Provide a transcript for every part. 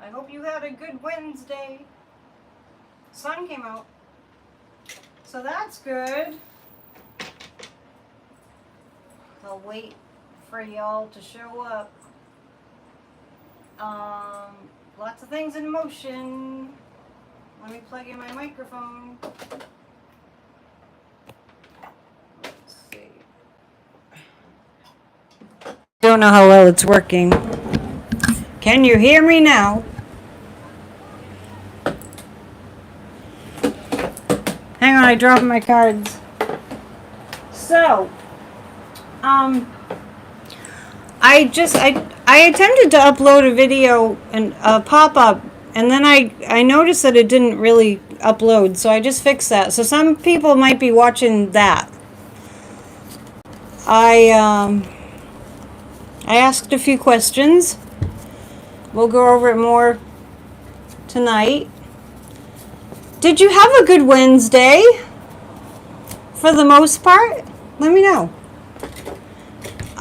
I hope you had a good Wednesday. Sun came out. So that's good. I'll wait for y'all to show up. Lots of things in motion. Let me plug in my microphone. Let's see. Don't know how well it's working. Can you hear me now? Hang on, I dropped my cards. So, I attempted to upload a video and a pop-up, and then I noticed that it didn't really upload, so I just fixed that. So some people might be watching that. I asked a few questions. We'll go over it more tonight. Did you have a good Wednesday? For the most part? Let me know.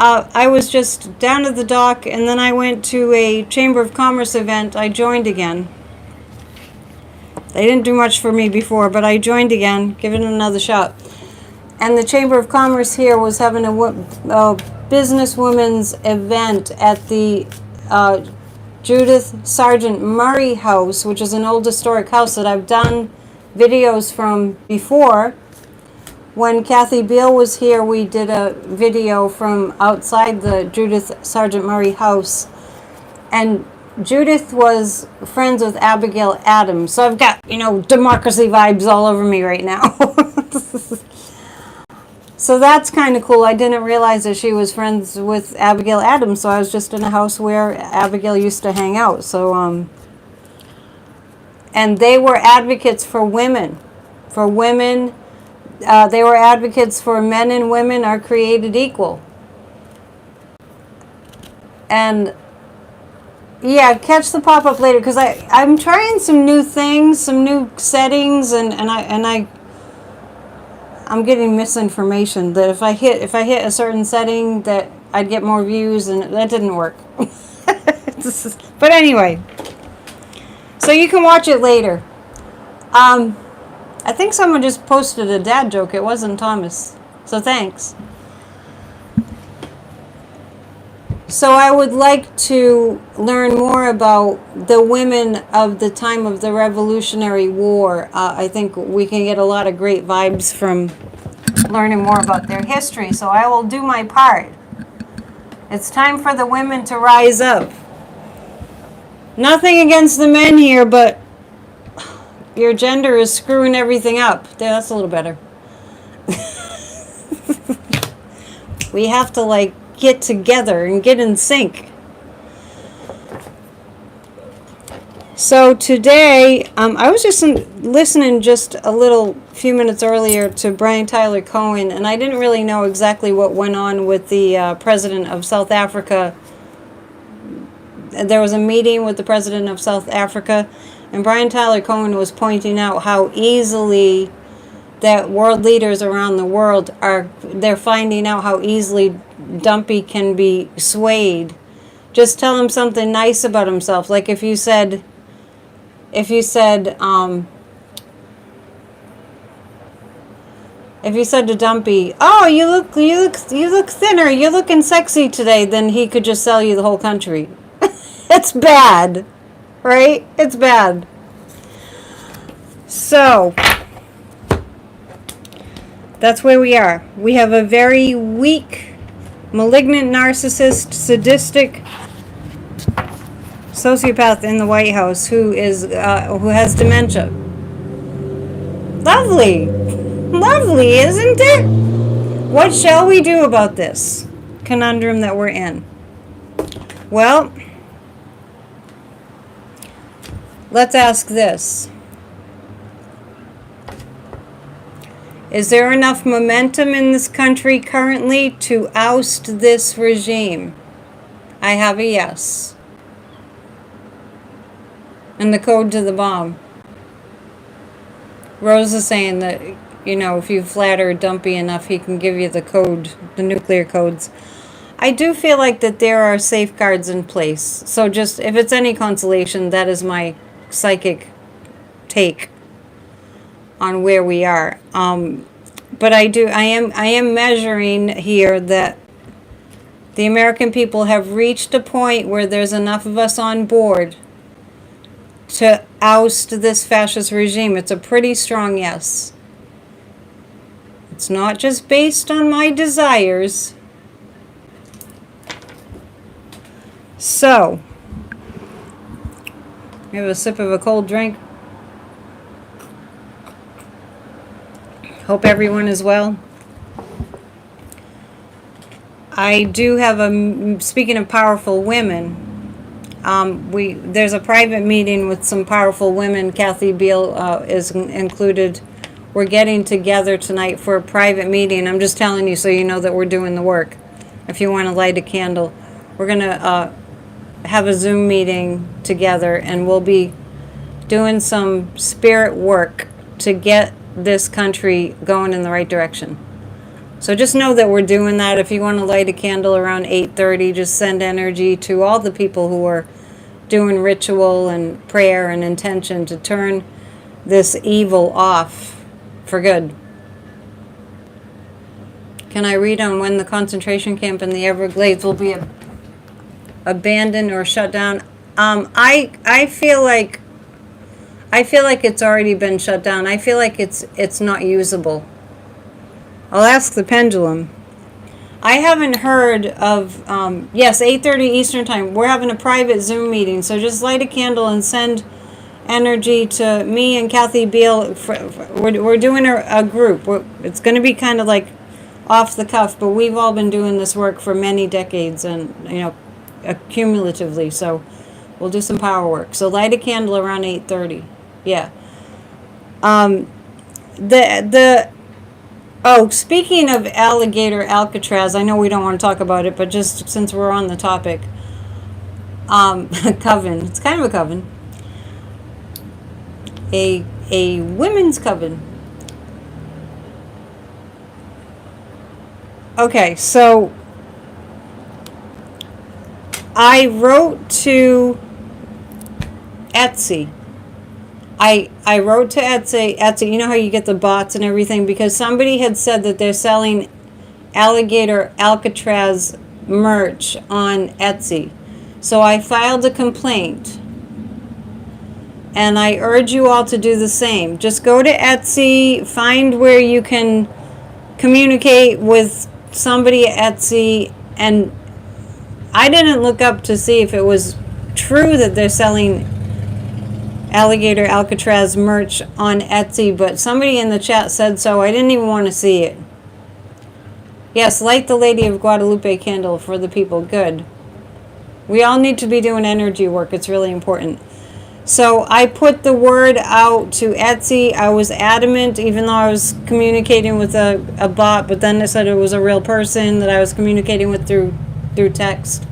I was just down at the dock, and then I went to a Chamber of Commerce event. I joined again. They didn't do much for me before, but I joined again, give it another shot. And the Chamber of Commerce here was having a businesswomen's event at the Judith Sargent Murray House, which is an old historic house that I've done videos from before. When Kathy Beale was here, we did a video from outside the Judith Sargent Murray house. And Judith was friends with Abigail Adams. So I've got, democracy vibes all over me right now. So that's kind of cool. I didn't realize that she was friends with Abigail Adams, so I was just in a house where Abigail used to hang out. So, and they were advocates for women. They were advocates for men and women are created equal. And yeah, catch the pop-up later, because I'm trying some new things, some new settings, and I'm getting misinformation that if I hit a certain setting that I'd get more views, and that didn't work. But anyway, so you can watch it later. I think someone just posted a dad joke. It wasn't Thomas. So thanks. So I would like to learn more about the women of the time of the Revolutionary War. I think we can get a lot of great vibes from learning more about their history. So I will do my part. It's time for the women to rise up. Nothing against the men here, but your gender is screwing everything up. Yeah, that's a little better. We have to get together and get in sync. So today, I was just listening just a few minutes earlier to Brian Tyler Cohen, and I didn't really know exactly what went on with the president of South Africa. There was a meeting with the president of South Africa, and Brian Tyler Cohen was pointing out how easily that world leaders around the world they're finding out how easily Dumpy can be swayed. Just tell him something nice about himself. Like if you said to Dumpy, "Oh, you look thinner. You're looking sexy today," then he could just sell you the whole country. It's bad, right? It's bad. So that's where we are. We have a very weak, malignant, narcissist, sadistic sociopath in the White House who has dementia. Lovely, isn't it? What shall we do about this conundrum that we're in? Well, let's ask this. Is there enough momentum in this country currently to oust this regime? I have a yes. And the code to the bomb. Rose is saying that, if you flatter Dumpy enough, he can give you the code, the nuclear codes. I do feel like that there are safeguards in place. So just if it's any consolation, that is my psychic take on where we are. But I am measuring here that the American people have reached a point where there's enough of us on board to oust this fascist regime. It's a pretty strong yes. It's not just based on my desires. So, have a sip of a cold drink. Hope everyone is well. I do have speaking of powerful women, there's a private meeting with some powerful women. Kathy Beale is included. We're getting together tonight for a private meeting. I'm just telling you so you know that we're doing the work. If you want to light a candle, we're going to have a Zoom meeting together, and we'll be doing some spirit work to get this country going in the right direction. So just know that we're doing that. If you want to light a candle around 8:30, just send energy to all the people who are doing ritual and prayer and intention to turn this evil off for good. Can I read on when the concentration camp in the Everglades will be abandoned or shut down? I feel like it's already been shut down. I feel like it's not usable. I'll ask the pendulum. I haven't heard of, yes, 8:30 Eastern Time. We're having a private Zoom meeting, so just light a candle and send energy to me and Kathy Beale. We're doing a group. It's going to be kind of like off the cuff, but we've all been doing this work for many decades and, cumulatively, so we'll do some power work. So light a candle around 8:30. Yeah. Speaking of Alligator Alcatraz, I know we don't want to talk about it, but just since we're on the topic, coven. It's kind of a coven. A women's coven. Okay, so I wrote to Etsy. I wrote to Etsy, you know how you get the bots and everything, because somebody had said that they're selling Alligator Alcatraz merch on Etsy. So I filed a complaint, and I urge you all to do the same. Just go to Etsy, find where you can communicate with somebody at Etsy, and I didn't look up to see if it was true that they're selling Alligator Alcatraz merch on Etsy, but somebody in the chat said so. I didn't even want to see it. Yes, light the Lady of Guadalupe candle for the people. Good. We all need to be doing energy work. It's really important. So I put the word out to Etsy. I was adamant, even though I was communicating with a bot, but then they said it was a real person that I was communicating with through text.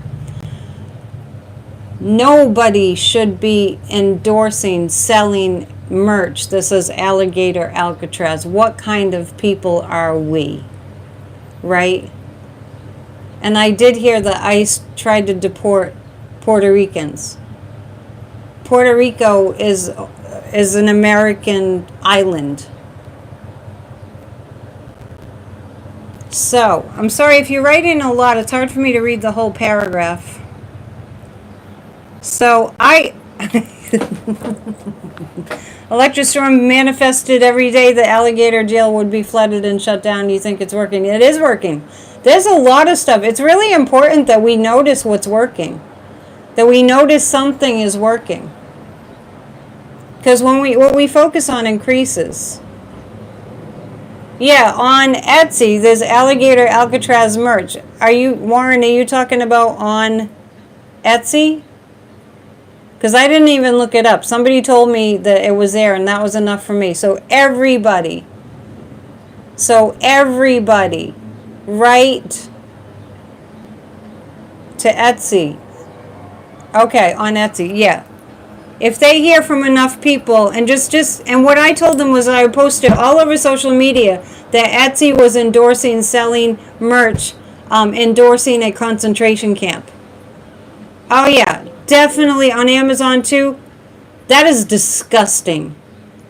Nobody should be endorsing, selling merch that says Alligator Alcatraz. What kind of people are we? Right? And I did hear that ICE tried to deport Puerto Ricans. Puerto Rico is an American island. So, I'm sorry if you're writing a lot. It's hard for me to read the whole paragraph. So Electric Storm manifested every day the Alligator jail would be flooded and shut down. You think it's working? It is working. There's a lot of stuff. It's really important that we notice what's working. That we notice something is working. Because what we focus on increases. Yeah, on Etsy, there's Alligator Alcatraz merch. Warren, are you talking about on Etsy? Because I didn't even look it up. Somebody told me that it was there, and that was enough for me. So everybody, write to Etsy. Okay, on Etsy, yeah. If they hear from enough people, and and what I told them was that I posted all over social media that Etsy was endorsing selling merch endorsing a concentration camp. Oh yeah, definitely on Amazon too. That is disgusting.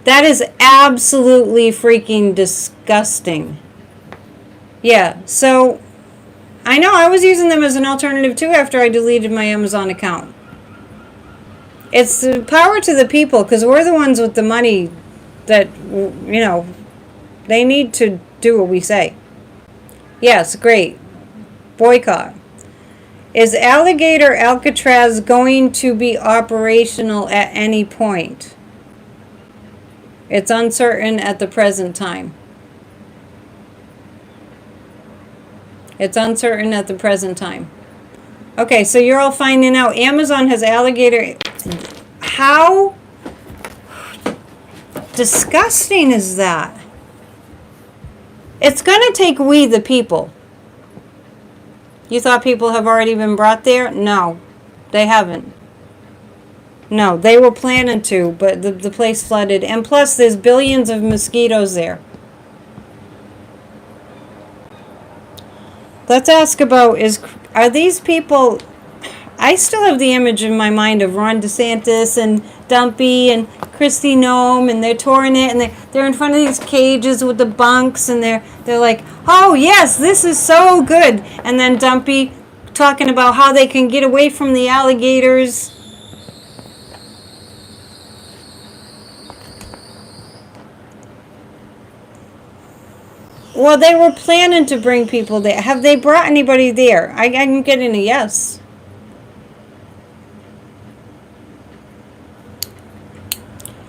That is absolutely freaking disgusting. Yeah, so I know I was using them as an alternative too after I deleted my Amazon account. It's the power to the people, because we're the ones with the money that, you know, they need to do what we say. Yes, great. Boycott. Is Alligator Alcatraz going to be operational at any point? It's uncertain at the present time. It's uncertain at the present time. Okay, so you're all finding out Amazon has alligator. How disgusting is that? It's going to take we the people. You thought people have already been brought there? No, they haven't. No, they were planning to, but the place flooded. And plus, there's billions of mosquitoes there. Let's ask about, are these people... I still have the image in my mind of Ron DeSantis and Dumpy and Kristi Noem, and they're touring it, and they're in front of these cages with the bunks, and they're like, oh yes, this is so good. And then Dumpy talking about how they can get away from the alligators. Well, they were planning to bring people there. Have they brought anybody there? I'm getting a yes.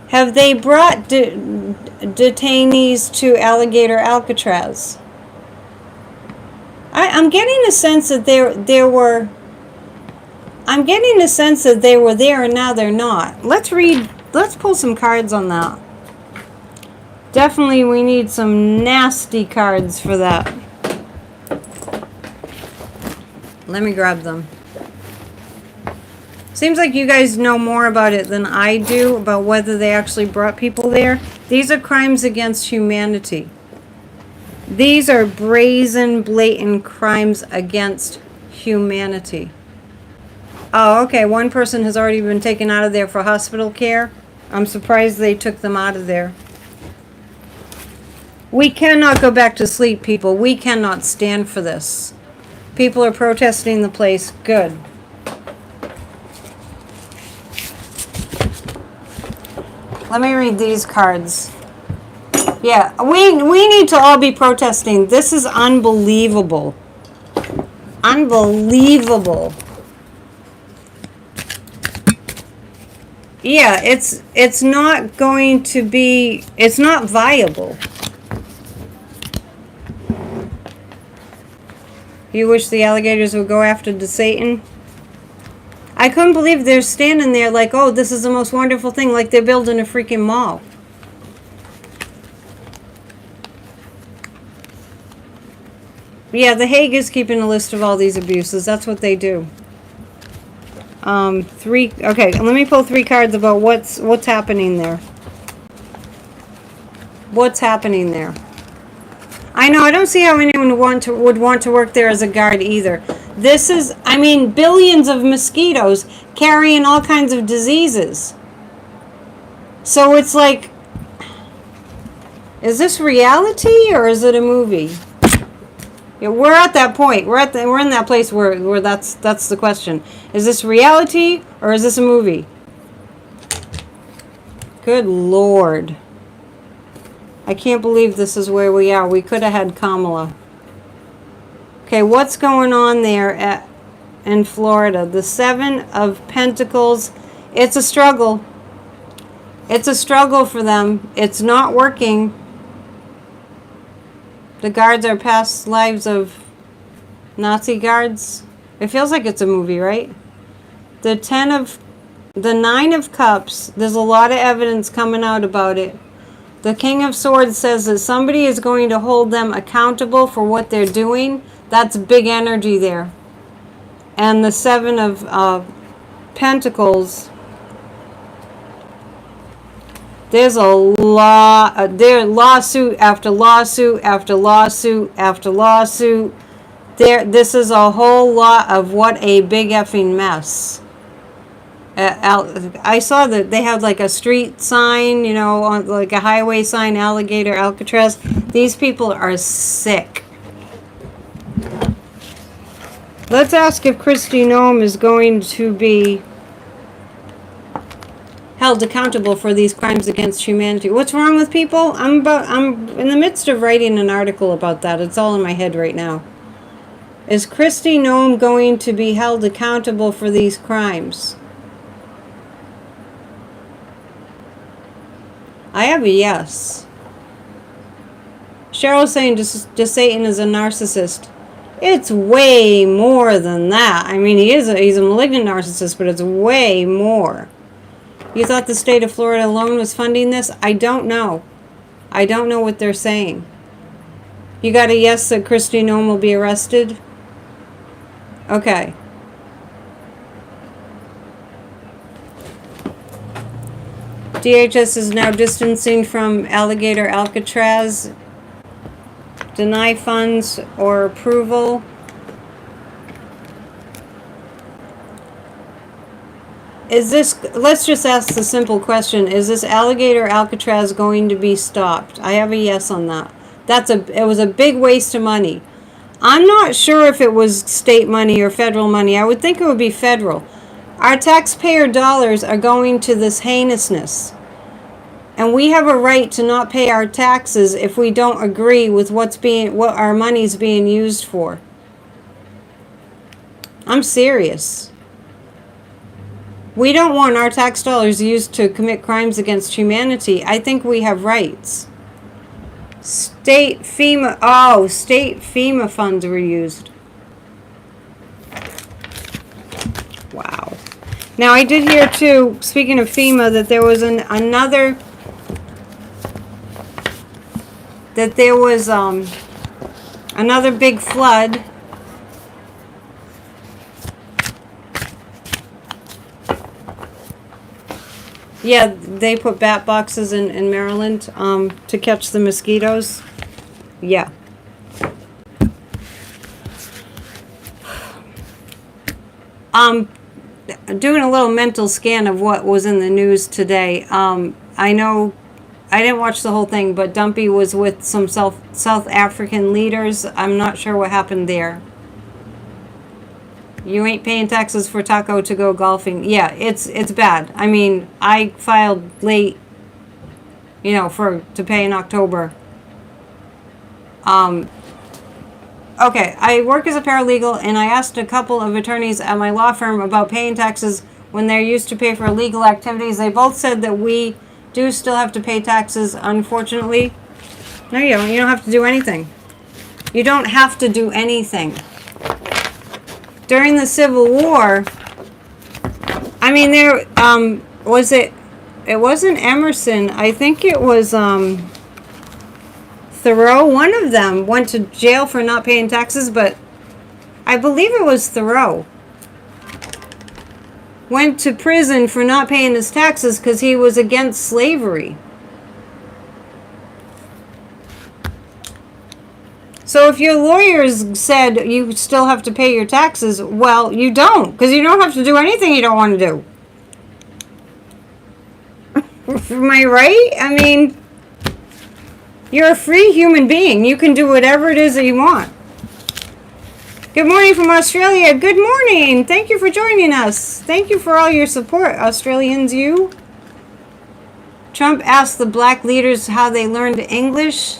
Have they brought detainees to Alligator Alcatraz? I'm getting a sense that there were. I'm getting a sense that they were there and now they're not. Let's pull some cards on that. Definitely we need some nasty cards for that. Let me grab them. Seems like you guys know more about it than I do, about whether they actually brought people there. These are crimes against humanity. These are brazen, blatant crimes against humanity. Oh, okay. One person has already been taken out of there for hospital care. I'm surprised they took them out of there. We cannot go back to sleep, people. We cannot stand for this. People are protesting the place. Good. Let me read these cards. Yeah, we need to all be protesting. This is unbelievable. Unbelievable. Yeah, it's not going to be, it's not viable. You wish the alligators would go after the Satan? I couldn't believe they're standing there like, oh, this is the most wonderful thing, like they're building a freaking mall. Yeah, The Hague is keeping a list of all these abuses. That's what they do. Okay, let me pull 3 cards about what's happening there. What's happening there? I know, I don't see how anyone would want to work there as a guard either. This is, I mean, billions of mosquitoes carrying all kinds of diseases. So it's like, is this reality or is it a movie? Yeah, we're at that point. We're in that place where that's the question. Is this reality or is this a movie? Good Lord. I can't believe this is where we are. We could have had Kamala. Okay, what's going on there in Florida? The 7 of Pentacles. It's a struggle. It's a struggle for them. It's not working. The guards are past lives of Nazi guards. It feels like it's a movie, right? The 9 of Cups. There's a lot of evidence coming out about it. The King of Swords says that somebody is going to hold them accountable for what they're doing. That's big energy there. And the 7 of Pentacles. There's a lot. There lawsuit after lawsuit after lawsuit after lawsuit. This is a whole lot of what a big effing mess. I saw that they had like a street sign, you know, on like a highway sign, Alligator Alcatraz. These people are sick. Let's ask if Kristi Noem is going to be held accountable for these crimes against humanity. What's wrong with people? I'm in the midst of writing an article about that. It's all in my head right now. Is Kristi Noem going to be held accountable for these crimes? I have a yes. Cheryl's saying just Satan is a narcissist. It's way more than that. I mean, he's a malignant narcissist, but it's way more. You thought the state of Florida alone was funding this? I don't know. I don't know what they're saying. You got a yes that Kristi Noem will be arrested? Okay. DHS is now distancing from Alligator Alcatraz. Deny funds or approval. Is this, let's just ask the simple question, is this Alligator Alcatraz going to be stopped? I have a yes on that. It was a big waste of money. I'm not sure if it was state money or federal money. I would think it would be federal. Our taxpayer dollars are going to this heinousness. And we have a right to not pay our taxes if we don't agree with what our money's being used for. I'm serious. We don't want our tax dollars used to commit crimes against humanity. I think we have rights. State FEMA funds were used. Wow. Now I did hear too, speaking of FEMA, that there was another big flood. Yeah, they put bat boxes in Maryland to catch the mosquitoes. Yeah. Doing a little mental scan of what was in the news today. I know I didn't watch the whole thing, but Dumpy was with some South African leaders. I'm not sure what happened there. You ain't paying taxes for Taco to go golfing. Yeah, it's bad. I mean, I filed late, you know, to pay in October. Okay, I work as a paralegal, and I asked a couple of attorneys at my law firm about paying taxes when they're used to pay for illegal activities. They both said that we do still have to pay taxes, unfortunately. No, you don't. You don't have to do anything. You don't have to do anything. During the Civil War, I mean, there was it wasn't Emerson. I think it was Thoreau. One of them went to jail for not paying taxes, but I believe it was Thoreau. Went to prison for not paying his taxes because he was against slavery. So if your lawyers said you still have to pay your taxes, well, you don't, because you don't have to do anything you don't want to do. Am I right? I mean, you're a free human being. You can do whatever it is that you want. Good morning from Australia. Good morning. Thank you for joining us. Thank you for all your support, Australians, you. Trump asked the black leaders how they learned English.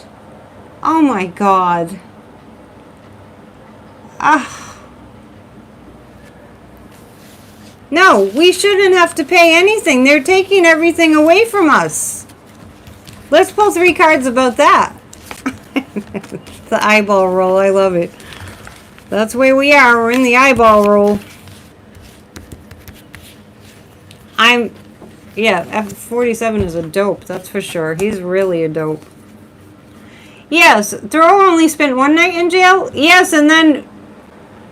Oh my God. No, we shouldn't have to pay anything. They're taking everything away from us. Let's pull 3 cards about that. The eyeball roll. I love it. That's the way we are. We're in the eyeball roll. Yeah, F47 is a dope. That's for sure. He's really a dope. Yes, Thoreau only spent 1 night in jail. Yes, and then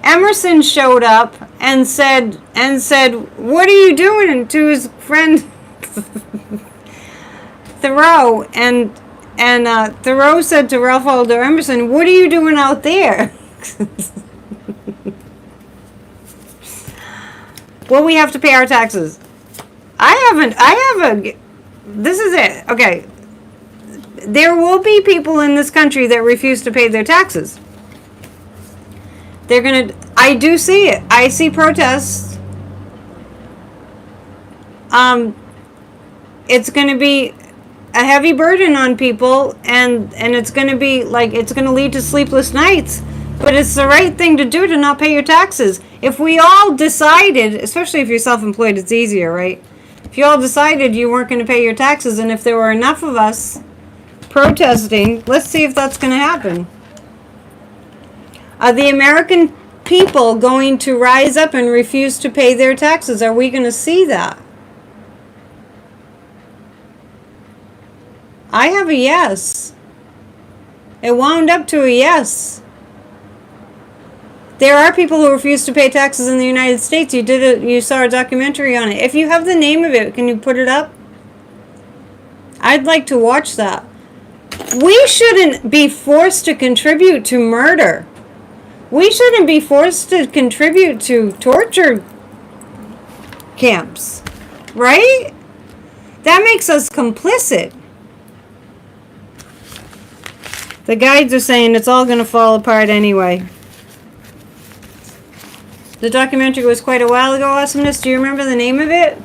Emerson showed up and said, "What are you doing?" to his friend Thoreau, and Thoreau said to Ralph Waldo Emerson, "What are you doing out there?" Will we have to pay our taxes? This is it. Okay. There will be people in this country that refuse to pay their taxes. I do see it. I see protests. It's going to be a heavy burden on people, and it's going to be like, it's going to lead to sleepless nights, but it's the right thing to do to not pay your taxes. If we all decided, especially if you're self-employed, it's easier, right? If you all decided you weren't going to pay your taxes, and if there were enough of us protesting, let's see if that's going to happen. Are the American people going to rise up and refuse to pay their taxes? Are we going to see that? I have a yes. It wound up to a yes. There are people who refuse to pay taxes in the United States. You saw a documentary on it. If you have the name of it, can you put it up? I'd like to watch that. We shouldn't be forced to contribute to murder. We shouldn't be forced to contribute to torture camps, right? That makes us complicit. The guides are saying it's all going to fall apart anyway. The documentary was quite a while ago, Awesomeness. Do you remember the name of it?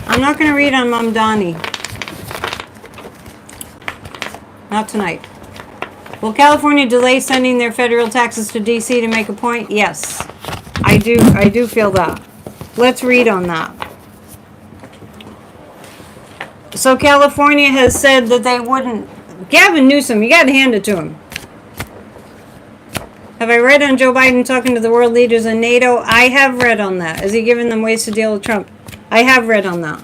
I'm not going to read on Mamdani. Not tonight. Will California delay sending their federal taxes to D.C. to make a point? Yes. I do feel that. Let's read on that. So California has said that they wouldn't. Gavin Newsom, you got to hand it to him. Have I read on Joe Biden talking to the world leaders in NATO? I have read on that. Is he giving them ways to deal with Trump? I have read on that.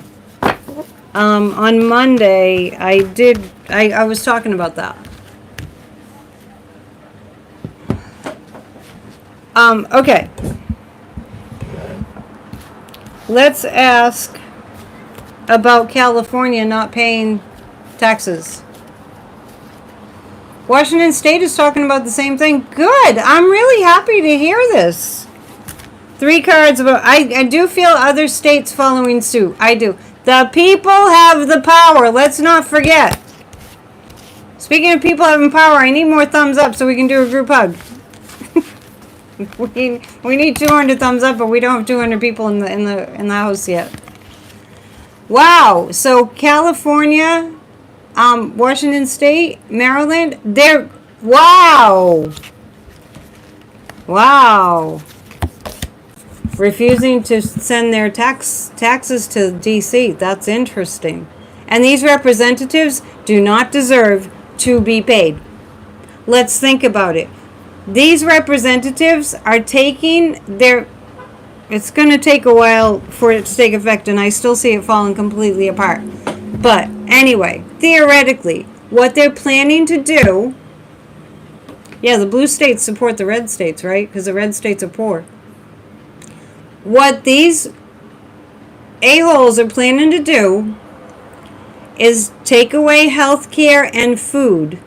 On Monday, I was talking about that. Okay. Let's ask about California not paying taxes. Washington State is talking about the same thing. Good. I'm really happy to hear this. 3 cards about. I do feel other states following suit. I do. The people have the power. Let's not forget. Speaking of people having power, I need more thumbs up so we can do a group hug. we need 200 thumbs up, but we don't have 200 people in the house yet. Wow. So California, Washington State, Maryland, they're wow. Refusing to send their taxes to DC. That's interesting. And these representatives do not deserve to be paid. Let's think about it. These representatives are taking their. It's going to take a while for it to take effect, and I still see it falling completely apart. But anyway, theoretically, what they're planning to do. Yeah, the blue states support the red states, right? Because the red states are poor. What these a-holes are planning to do is take away health care and food,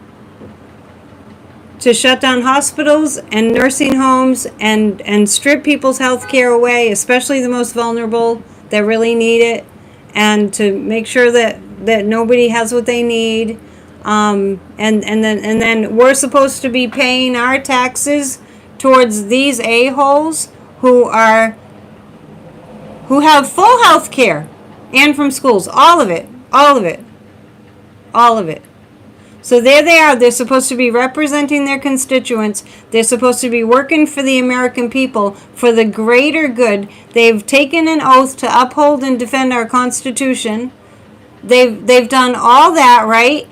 to shut down hospitals and nursing homes and strip people's health care away, especially the most vulnerable that really need it, and to make sure that nobody has what they need. And then we're supposed to be paying our taxes towards these a-holes who have full health care and from schools, all of it. So there they are. They're supposed to be representing their constituents. They're supposed to be working for the American people for the greater good. They've taken an oath to uphold and defend our Constitution. They've done all that, right?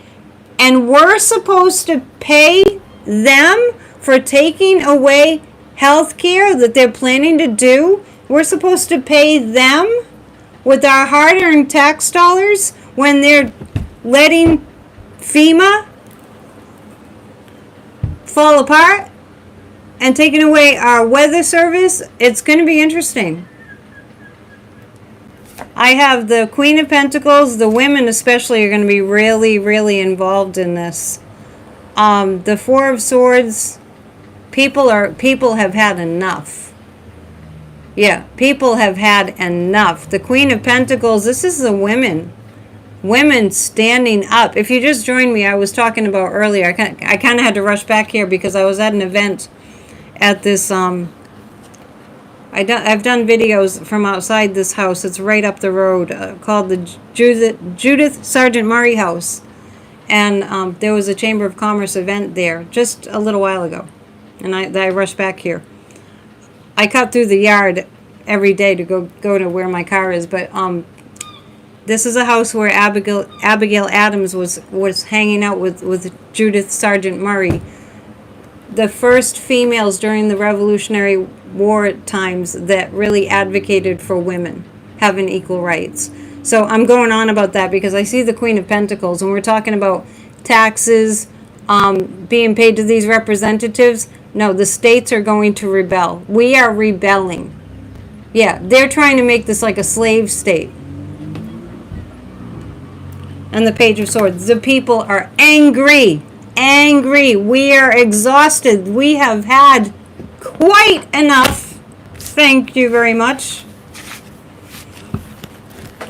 And we're supposed to pay them for taking away health care that they're planning to do. We're supposed to pay them with our hard-earned tax dollars when they're letting FEMA fall apart and taking away our weather service. It's going to be interesting. I have the Queen of Pentacles. The women especially are going to be really, really involved in this. The Four of Swords. People have had enough. Yeah, people have had enough. The Queen of Pentacles, this is the women. Women standing up. If you just joined me, I was talking about earlier. I kind of had to rush back here because I was at an event at this I've done videos from outside this house. It's right up the road, called the Judith Sargent Murray House. And there was a Chamber of Commerce event there just a little while ago. And I rushed back here. I cut through the yard every day to go to where my car is. But this is a house where Abigail Adams was hanging out with Judith Sargent Murray. The first females during the Revolutionary War times that really advocated for women having equal rights. So I'm going on about that because I see the Queen of Pentacles, and we're talking about taxes being paid to these representatives. No, the states are going to rebel. We are rebelling. Yeah, they're trying to make this like a slave state. And the Page of Swords. The people are angry. Angry. We are exhausted. We have had quite enough. Thank you very much.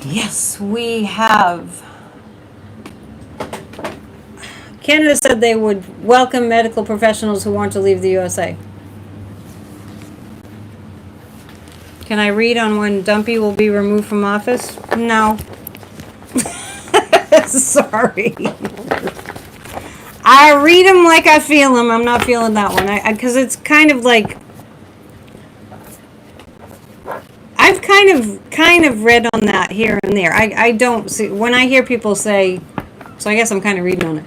Yes, we have. Canada said they would welcome medical professionals who want to leave the USA. Can I read on when Dumpy will be removed from office? No. Sorry. I read them like I feel them. I'm not feeling that one. Because it's kind of like... I've kind of read on that here and there. I don't see... When I hear people say... So I guess I'm kind of reading on it.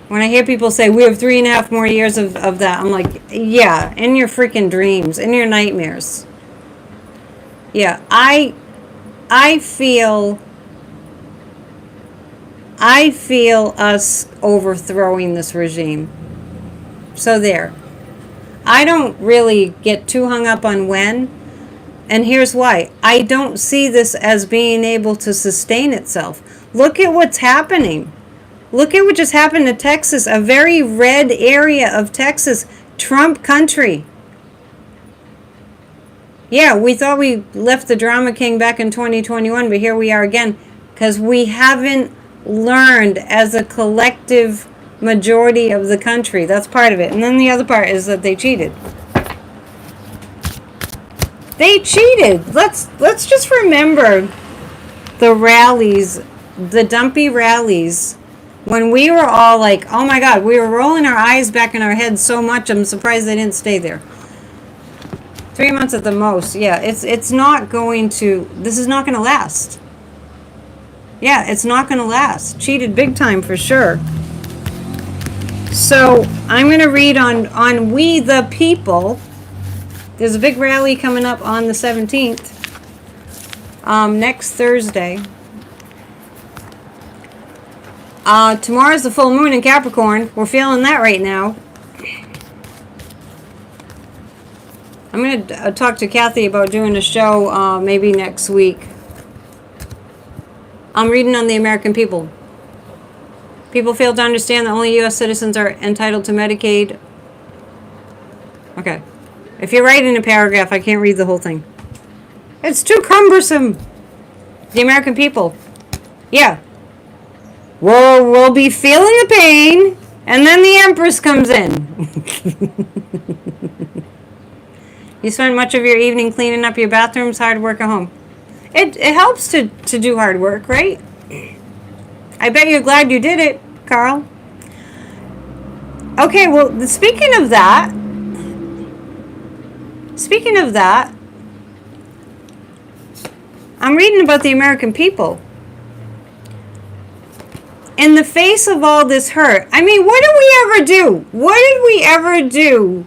When I hear people say, we have 3.5 more years of that, I'm like, yeah, in your freaking dreams, in your nightmares. Yeah, I feel us overthrowing this regime. So there. I don't really get too hung up on when, and here's why. I don't see this as being able to sustain itself. Look at what's happening. Look at what just happened to Texas, a very red area of Texas, Trump country. Yeah, we thought we left the drama king back in 2021, but here we are again, because we haven't learned as a collective majority of the country. That's part of it. And then the other part is that they cheated. They cheated. Let's just remember the rallies, the Dumpy rallies, when we were all like, oh my God, we were rolling our eyes back in our heads so much, I'm surprised they didn't stay there. 3 months at the most. Yeah, it's not going to, this is not going to last. Yeah, it's not going to last. Cheated big time for sure. So I'm going to read on We the People. There's a big rally coming up on the 17th. Next Thursday. Tomorrow's the full moon in Capricorn. We're feeling that right now. I'm going to talk to Kathy about doing a show maybe next week. I'm reading on the American people. People fail to understand that only U.S. citizens are entitled to Medicaid. Okay. If you're writing a paragraph, I can't read the whole thing. It's too cumbersome. The American people. Yeah. We'll be feeling the pain, and then the Empress comes in. You spend much of your evening cleaning up your bathrooms, hard work at home. It helps to do hard work, right? I bet you're glad you did it, Carl. Okay, well, speaking of that, I'm reading about the American people. In the face of all this hurt, I mean, what did we ever do? What did we ever do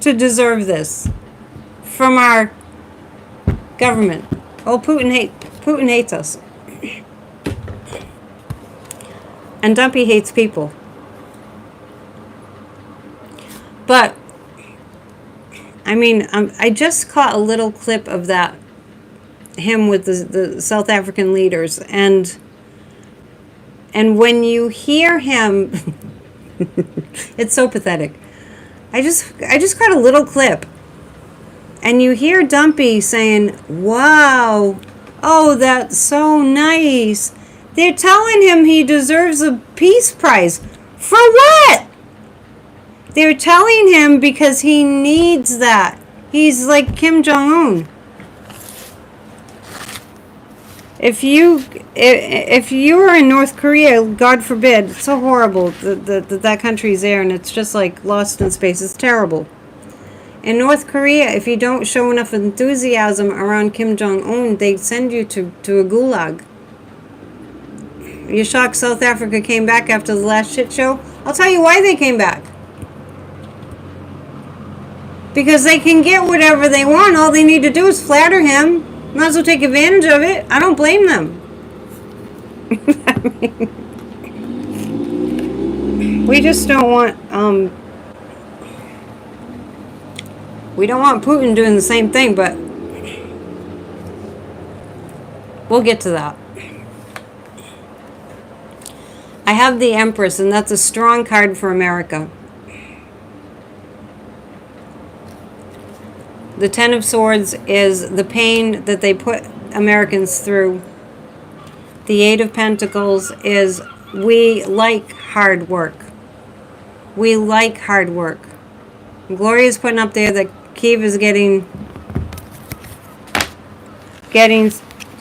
to deserve this from our government? Oh, Putin hates us. And Dumpy hates people. But, I mean, I just caught a little clip of that, him with the South African leaders, and when you hear him, it's so pathetic. I just got a little clip. And you hear Dumpy saying, wow, oh, that's so nice. They're telling him he deserves a peace prize. For what? They're telling him because he needs that. He's like Kim Jong-un. If you are in North Korea, God forbid, it's so horrible that country's there, and it's just like lost in space. It's terrible. In North Korea, if you don't show enough enthusiasm around Kim Jong-un, they send you to a gulag. You're shocked South Africa came back after the last shit show? I'll tell you why they came back. Because they can get whatever they want. All they need to do is flatter him. Might as well take advantage of it. I don't blame them. We just don't want... we don't want Putin doing the same thing, but we'll get to that. I have the Empress, and that's a strong card for America. The Ten of Swords is the pain that they put Americans through. The Eight of Pentacles is we like hard work. We like hard work. Gloria's putting up there that Kiev is getting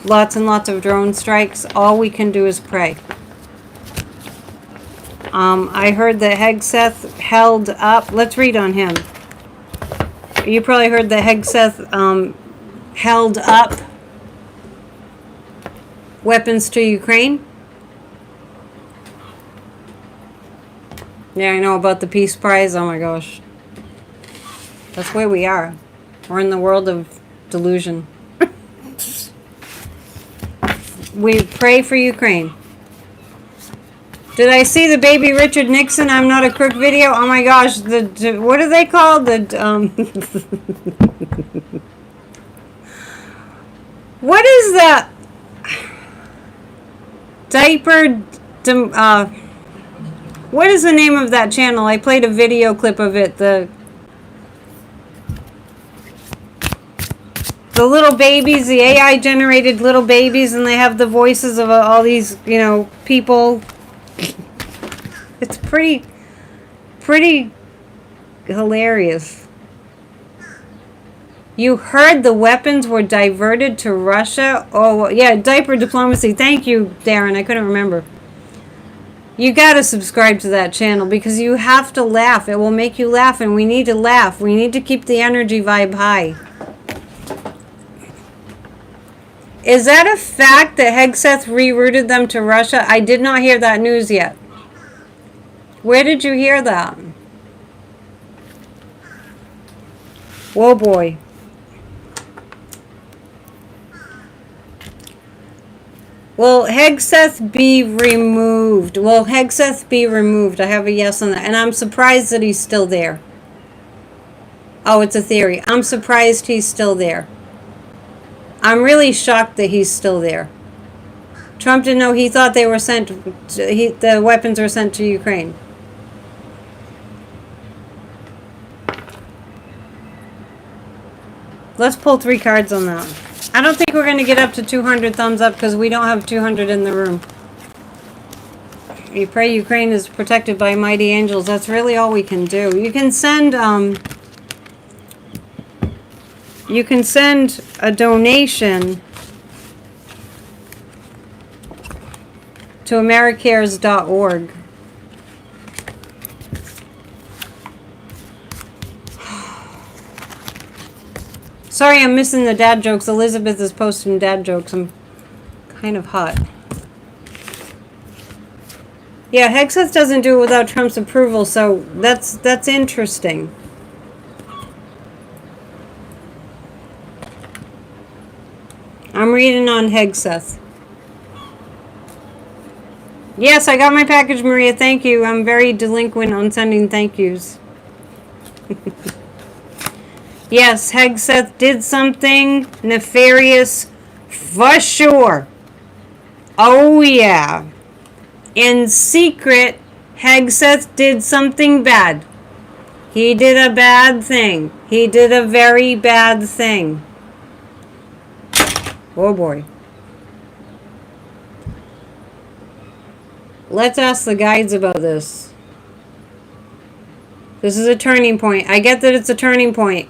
lots and lots of drone strikes. All we can do is pray. I heard that Hegseth held up. Let's read on him. You probably heard that Hegseth held up weapons to Ukraine. Yeah, I know about the Peace Prize. Oh my gosh. That's where we are. We're in the world of delusion. We pray for Ukraine. Did I see the baby Richard Nixon I'm Not a Crook video? Oh my gosh, what are they called? What is that? What is the name of that channel? I played a video clip of it. The little babies, the AI generated little babies, and they have the voices of all these, people. It's pretty hilarious. You heard the weapons were diverted to Russia? Oh, yeah, diaper diplomacy. Thank you, Darren. I couldn't remember. You got to subscribe to that channel because you have to laugh. It will make you laugh, and we need to laugh. We need to keep the energy vibe high. Is that a fact that Hegseth rerouted them to Russia? I did not hear that news yet. Where did you hear that? Whoa, boy. Will Hegseth be removed? Will Hegseth be removed? I have a yes on that. And I'm surprised that he's still there. Oh, it's a theory. I'm surprised he's still there. I'm really shocked that he's still there. Trump didn't know. He thought they were sent. The weapons were sent to Ukraine. Let's pull 3 cards on that. I don't think we're going to get up to 200 thumbs up because we don't have 200 in the room. You pray Ukraine is protected by mighty angels. That's really all we can do. You can send a donation to americares.org. Sorry I'm missing the dad jokes. Elizabeth is posting dad jokes. I'm kind of hot. Yeah, Hegseth doesn't do it without Trump's approval, so that's interesting. I'm reading on Hegseth. Yes, I got my package, Maria. Thank you. I'm very delinquent on sending thank yous. Yes, Hegseth did something nefarious for sure. Oh, yeah. In secret, Hegseth did something bad. He did a bad thing. He did a very bad thing. Oh boy. Let's ask the guides about this. This is a turning point. I get that it's a turning point.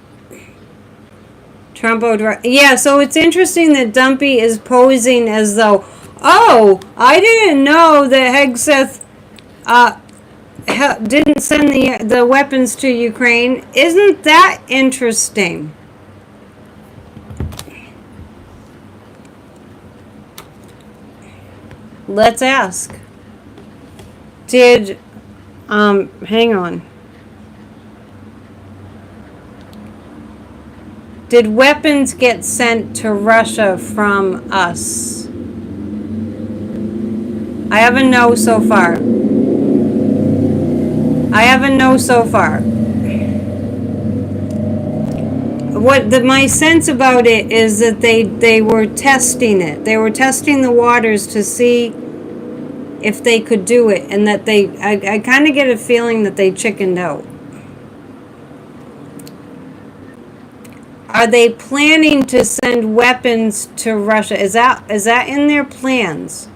Trump, yeah, so it's interesting that Dumpy is posing as though, oh, I didn't know that Hegseth didn't send the weapons to Ukraine. Isn't that interesting? Let's ask. Did, hang on. Did weapons get sent to Russia from us? I have a no so far. I have a no so far. My sense about it is that they were testing it. They were testing the waters to see if they could do it, and that I kind of get a feeling that they chickened out. Are they planning to send weapons to Russia? Is that in their plans?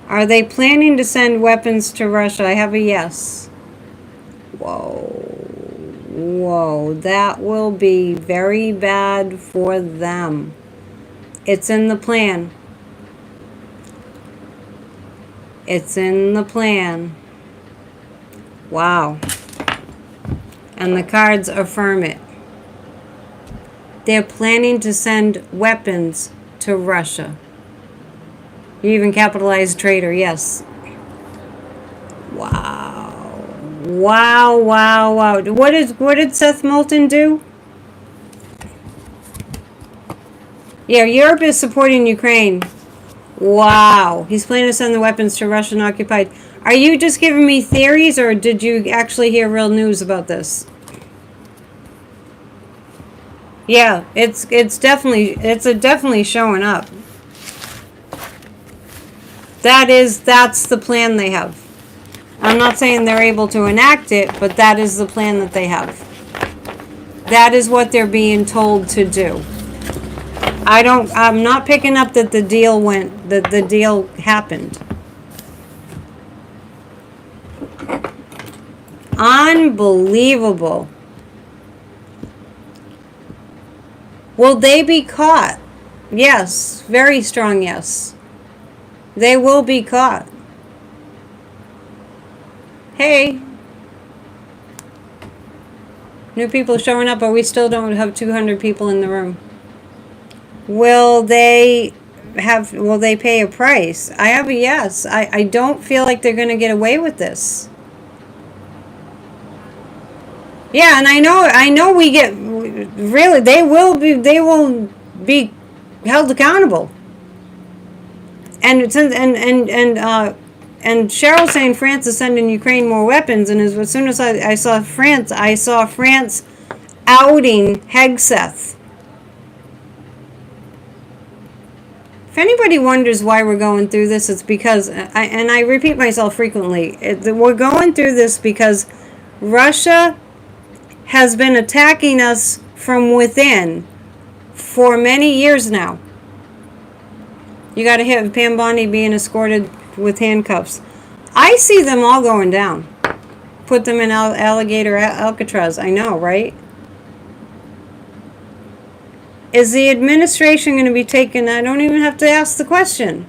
Are they planning to send weapons to Russia? I have a yes. Whoa, that will be very bad for them. It's in the plan. It's in the plan. Wow. And the cards affirm it. They're planning to send weapons to Russia. You even capitalized traitor, yes. Wow. What did Seth Moulton do? Yeah, Europe is supporting Ukraine. Wow. He's planning to send the weapons to Russian occupied. Are you just giving me theories, or did you actually hear real news about this? Yeah, it's definitely showing up. That's the plan they have. I'm not saying they're able to enact it, but that is the plan that they have. That is what they're being told to do. I'm not picking up that the deal happened. Unbelievable. Will they be caught? Yes, very strong yes. They will be caught. Hey. New people showing up, but we still don't have 200 people in the room. Will they pay a price? I have a yes. I don't feel like they're going to get away with this. Yeah, and I know we get really they will be held accountable. And Cheryl saying France is sending Ukraine more weapons, and as soon as I saw France outing Hegseth. If anybody wonders why we're going through this, it's because, I repeat myself frequently, we're going through this because Russia has been attacking us from within for many years now. You got to hit Pam Bondi being escorted with handcuffs. I see them all going down. Put them in Alligator Alcatraz. I know, right? Is the administration going to be taken? I don't even have to ask the question.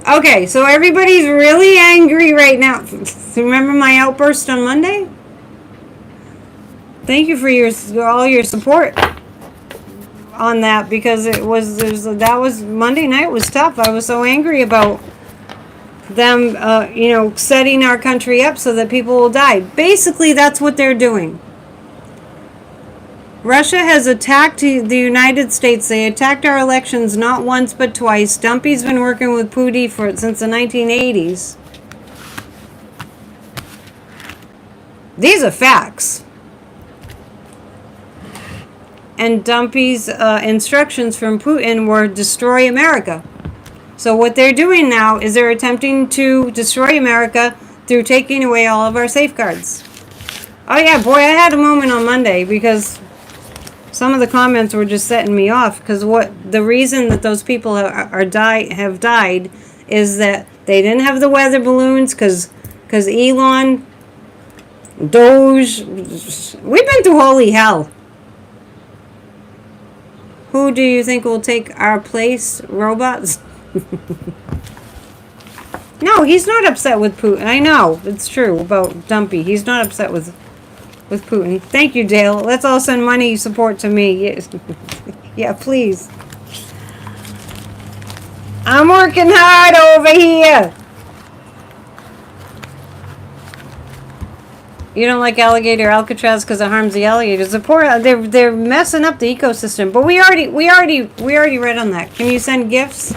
Okay, so everybody's really angry right now. Remember my outburst on Monday? Thank you for all your support on that, because that was Monday night was tough. I was so angry about them, setting our country up so that people will die. Basically, that's what they're doing. Russia has attacked the United States. They attacked our elections not once but twice. Dumpy's been working with Putin since the 1980s. These are facts. And Dumpy's instructions from Putin were destroy America. So what they're doing now is they're attempting to destroy America through taking away all of our safeguards. Oh yeah, boy, I had a moment on Monday because some of the comments were just setting me off, because the reason that those people have died is that they didn't have the weather balloons, because Elon, Doge, we've been through holy hell. Who do you think will take our place? Robots? No, he's not upset with Putin. I know, it's true about Dumpy. He's not upset with Putin. Thank you, Dale. Let's all send money support to me. Yes. Yeah, please. I'm working hard over here. You don't like Alligator Alcatraz because it harms the alligators. They're messing up the ecosystem. But we already read on that. Can you send gifts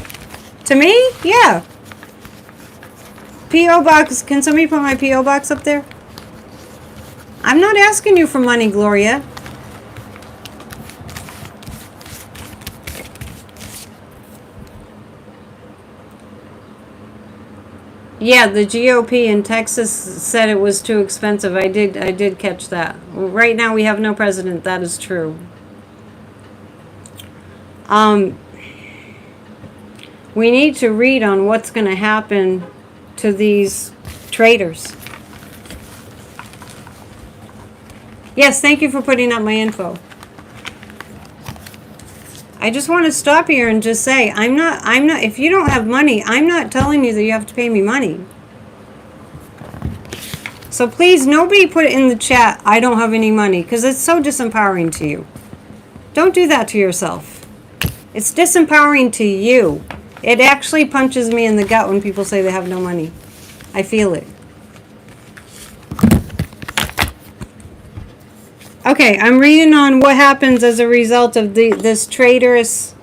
to me? Yeah. P.O. box. Can somebody put my P.O. box up there? I'm not asking you for money, Gloria. Yeah, the GOP in Texas said it was too expensive. I did catch that. Right now we have no president. That is true. We need to read on what's going to happen to these traitors. Yes, thank you for putting up my info. I just want to stop here and just say, I'm not, if you don't have money, I'm not telling you that you have to pay me money. So please, nobody put it in the chat, I don't have any money, because it's so disempowering to you. Don't do that to yourself. It's disempowering to you. It actually punches me in the gut when people say they have no money. I feel it. Okay, I'm reading on what happens as a result of this traitorous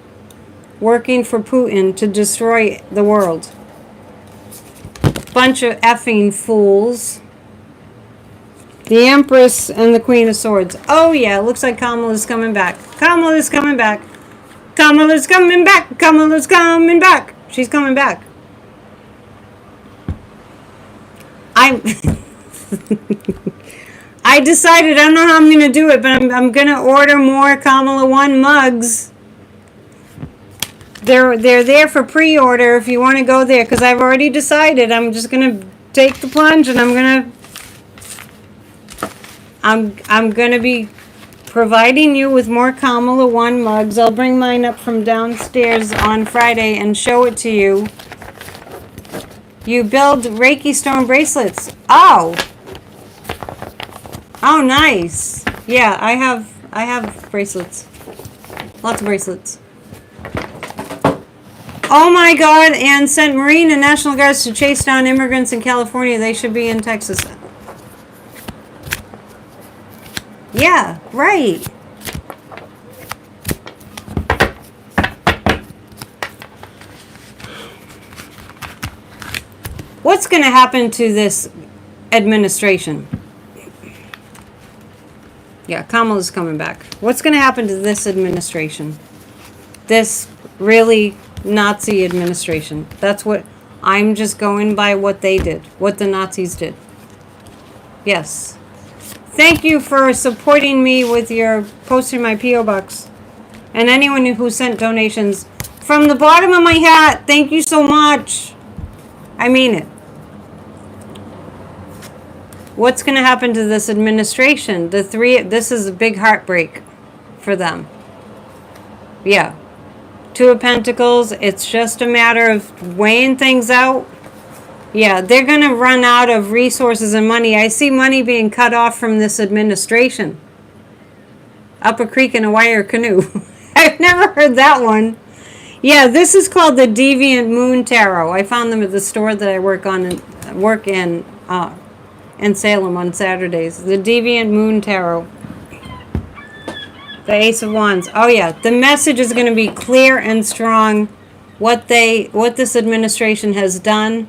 working for Putin to destroy the world. Bunch of effing fools. The Empress and the Queen of Swords. Oh yeah, looks like Kamala's coming back. Kamala's coming back. Kamala's coming back. Kamala's coming back. She's coming back. I decided, I don't know how I'm going to do it, but I'm going to order more Kamala 1 mugs. They're there for pre-order if you want to go there, because I've already decided I'm just going to take the plunge, and I'm going to be providing you with more Kamala 1 mugs. I'll bring mine up from downstairs on Friday and show it to you. You build Reiki stone bracelets. Oh! Oh, nice. Yeah, I have bracelets. Lots of bracelets. Oh my God, and sent Marine and National Guards to chase down immigrants in California. They should be in Texas. Yeah, right. What's going to happen to this administration? Yeah, Kamala's coming back. What's going to happen to this administration? This really Nazi administration. That's what, I'm just going by what they did. What the Nazis did. Yes. Thank you for supporting me with your posting my P.O. box. And anyone who sent donations. From the bottom of my hat, thank you so much. I mean it. What's going to happen to this administration? This is a big heartbreak for them. Yeah. 2 of Pentacles, it's just a matter of weighing things out. Yeah, they're going to run out of resources and money. I see money being cut off from this administration. Up a creek in a wire canoe. I've never heard that one. Yeah, this is called the Deviant Moon Tarot. I found them at the store that I work in Salem on Saturdays. The Deviant Moon Tarot. The Ace of Wands. Oh yeah, the message is going to be clear and strong. What this administration has done.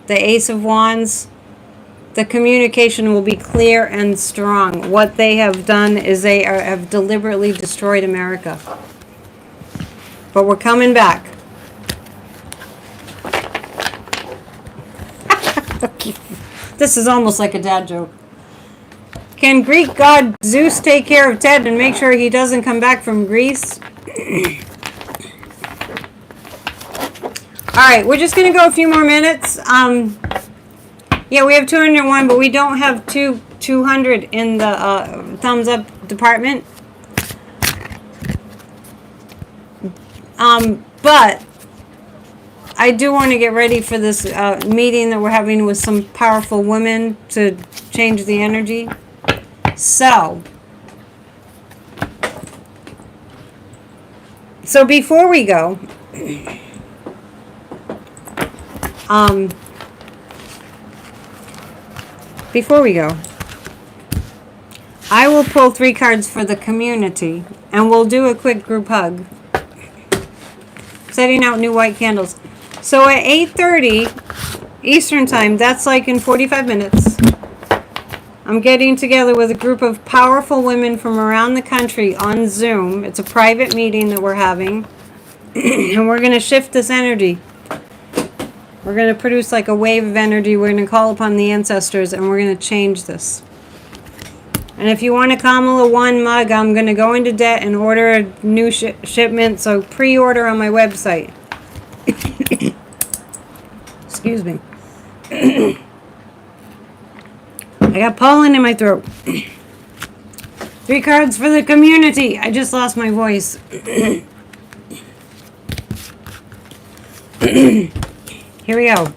The Ace of Wands. The communication will be clear and strong. What they have done is they have deliberately destroyed America. But we're coming back. This is almost like a dad joke. Can Greek god Zeus take care of Ted and make sure he doesn't come back from Greece? Alright, we're just going to go a few more minutes. Yeah, we have 201, but we don't have 200 in the thumbs up department. But I do want to get ready for this meeting that we're having with some powerful women to change the energy. So before we go, I will pull 3 cards for the community, and we'll do a quick group hug. Setting out new white candles. So at 8:30 Eastern Time, that's like in 45 minutes, I'm getting together with a group of powerful women from around the country on Zoom. It's a private meeting that we're having, and we're going to shift this energy. We're going to produce like a wave of energy. We're going to call upon the ancestors, and we're going to change this. And if you want a Kamala 1 mug, I'm going to go into debt and order a new shipment, so pre-order on my website. Excuse me. I got pollen in my throat. 3 cards for the community. I just lost my voice. Here we go.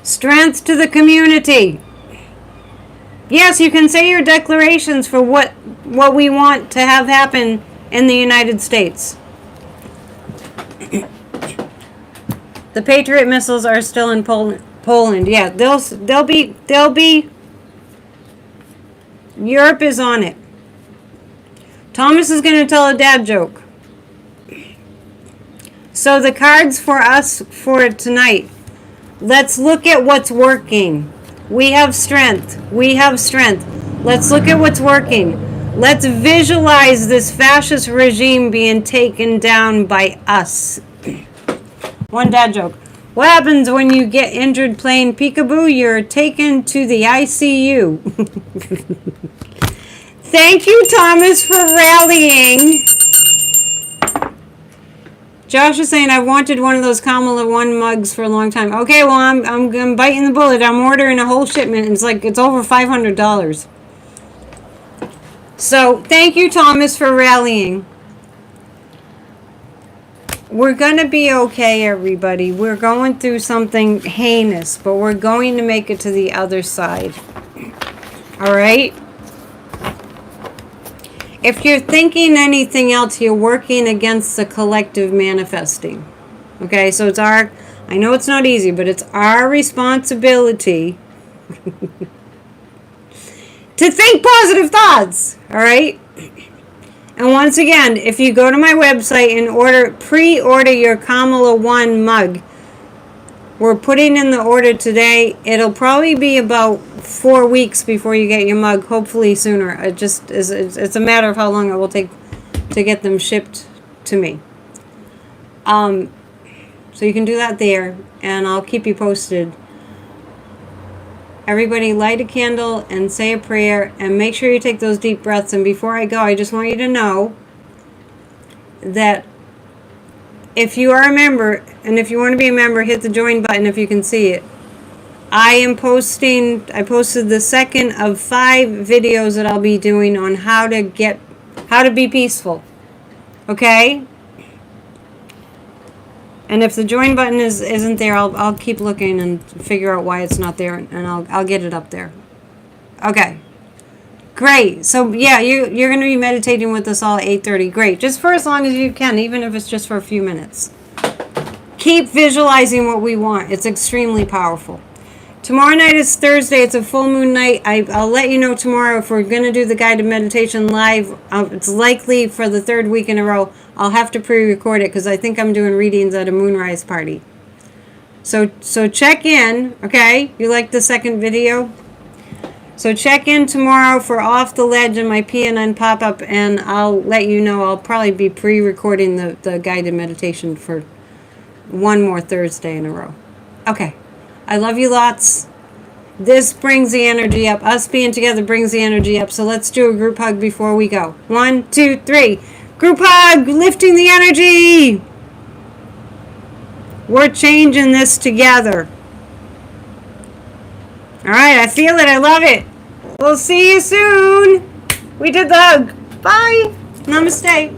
Strength to the community. Yes, you can say your declarations for what we want to have happen in the United States. The Patriot missiles are still in Poland. Yeah, they'll be. Europe is on it. Thomas is going to tell a dad joke. So the cards for us for tonight. Let's look at what's working. We have strength. We have strength. Let's look at what's working. Let's visualize this fascist regime being taken down by us. One dad joke. What happens when you get injured playing peekaboo? You're taken to the ICU. Thank you, Thomas, for rallying. Josh is saying, I've wanted one of those Kamala 1 mugs for a long time. Okay, well, I'm biting the bullet. I'm ordering a whole shipment. It's over $500. So, thank you, Thomas, for rallying. We're going to be okay, everybody. We're going through something heinous, but we're going to make it to the other side. All right? If you're thinking anything else, you're working against the collective manifesting. Okay, so it's I know it's not easy, but it's our responsibility to think positive thoughts. All right? And once again, if you go to my website and pre-order your Kamala 1 mug, we're putting in the order today. It'll probably be about 4 weeks before you get your mug, hopefully sooner. It's a matter of how long it will take to get them shipped to me. So you can do that there, and I'll keep you posted. Everybody light a candle and say a prayer, and make sure you take those deep breaths. And before I go, I just want you to know that if you are a member, and if you want to be a member, hit the join button if you can see it. I posted the second of 5 videos that I'll be doing on how to be peaceful. Okay? And if the join button isn't there, I'll keep looking and figure out why it's not there, and I'll get it up there. Okay. Great. So yeah, you're going to be meditating with us all at 8:30. Great. Just for as long as you can, even if it's just for a few minutes. Keep visualizing what we want. It's extremely powerful. Tomorrow night is Thursday. It's a full moon night. I'll let you know tomorrow if we're going to do the guided meditation live. It's likely for the 3rd week in a row. I'll have to pre-record it because I think I'm doing readings at a moonrise party. So check in, okay? You like the second video? So check in tomorrow for Off the Ledge and my PNN pop-up, and I'll let you know. I'll probably be pre-recording the guided meditation for one more Thursday in a row. Okay. I love you lots. This brings the energy up. Us being together brings the energy up. So let's do a group hug before we go. 1, 2, 3. Group hug, lifting the energy. We're changing this together. All right, I feel it. I love it. We'll see you soon. We did the hug. Bye. Namaste.